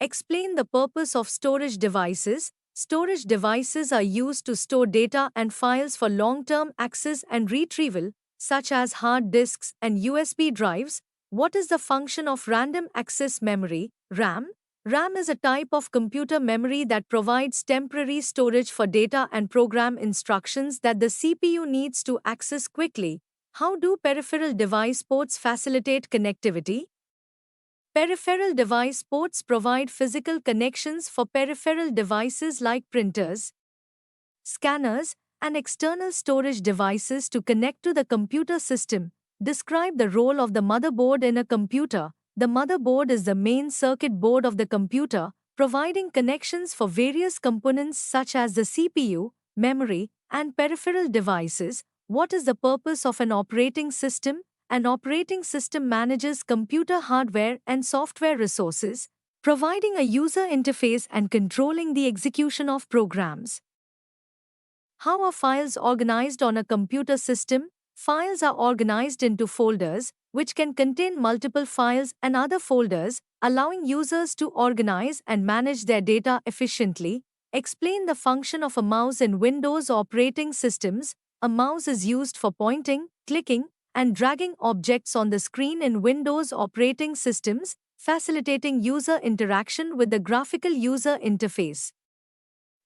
Explain the purpose of storage devices. Storage devices are used to store data and files for long-term access and retrieval, such as hard disks and USB drives. What is the function of random access memory, RAM? RAM is a type of computer memory that provides temporary storage for data and program instructions that the CPU needs to access quickly. How do peripheral device ports facilitate connectivity? Peripheral device ports provide physical connections for peripheral devices like printers, scanners, and external storage devices to connect to the computer system. Describe the role of the motherboard in a computer. The motherboard is the main circuit board of the computer, providing connections for various components such as the CPU, memory, and peripheral devices. What is the purpose of an operating system? An operating system manages computer hardware and software resources, providing a user interface and controlling the execution of programs. How are files organized on a computer system? Files are organized into folders, which can contain multiple files and other folders, allowing users to organize and manage their data efficiently. Explain the function of a mouse in Windows operating systems. A mouse is used for pointing, clicking, and dragging objects on the screen in Windows operating systems, facilitating user interaction with the graphical user interface.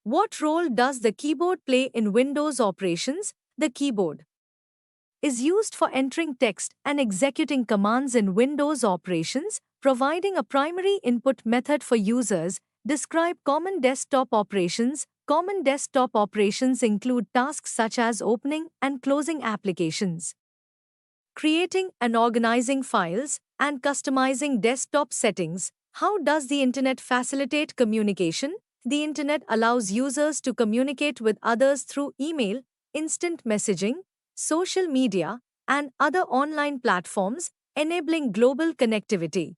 What role does the keyboard play in Windows operations? The keyboard is used for entering text and executing commands in Windows operations, providing a primary input method for users. Describe common desktop operations. Common desktop operations include tasks such as opening and closing applications, creating and organizing files, and customizing desktop settings. How does the Internet facilitate communication? The Internet allows users to communicate with others through email, instant messaging, social media, and other online platforms, enabling global connectivity.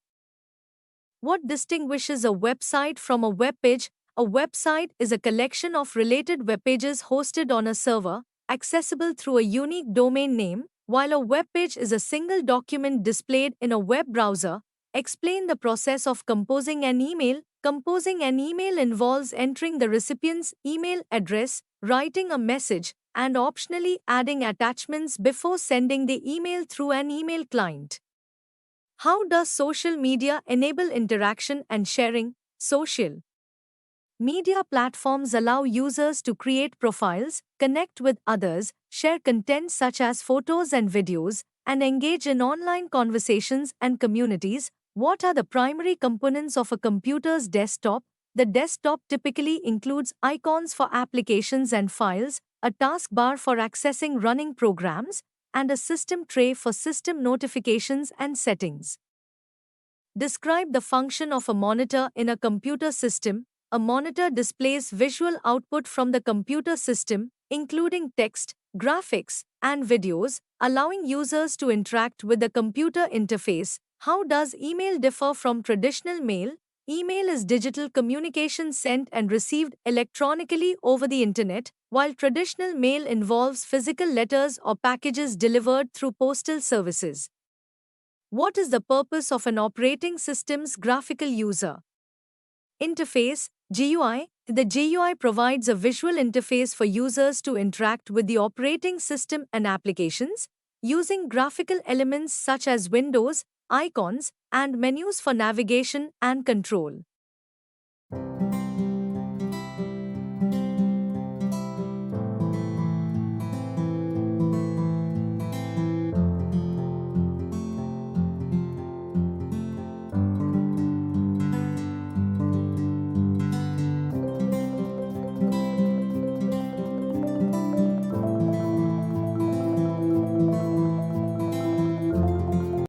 What distinguishes a website from a web page? A website is a collection of related web pages hosted on a server, accessible through a unique domain name, while a web page is a single document displayed in a web browser. Explain the process of composing an email. Composing an email involves entering the recipient's email address, writing a message, and optionally adding attachments before sending the email through an email client. How does social media enable interaction and sharing? Social media platforms allow users to create profiles, connect with others, share content such as photos and videos, and engage in online conversations and communities. What are the primary components of a computer's desktop? The desktop typically includes icons for applications and files, a taskbar for accessing running programs, and a system tray for system notifications and settings. Describe the function of a monitor in a computer system. A monitor displays visual output from the computer system, including text, graphics, and videos, allowing users to interact with the computer interface. How does email differ from traditional mail? Email is digital communication sent and received electronically over the internet, while traditional mail involves physical letters or packages delivered through postal services. What is the purpose of an operating system's graphical user interface, GUI? The GUI provides a visual interface for users to interact with the operating system and applications, using graphical elements such as windows, icons, and menus for navigation and control.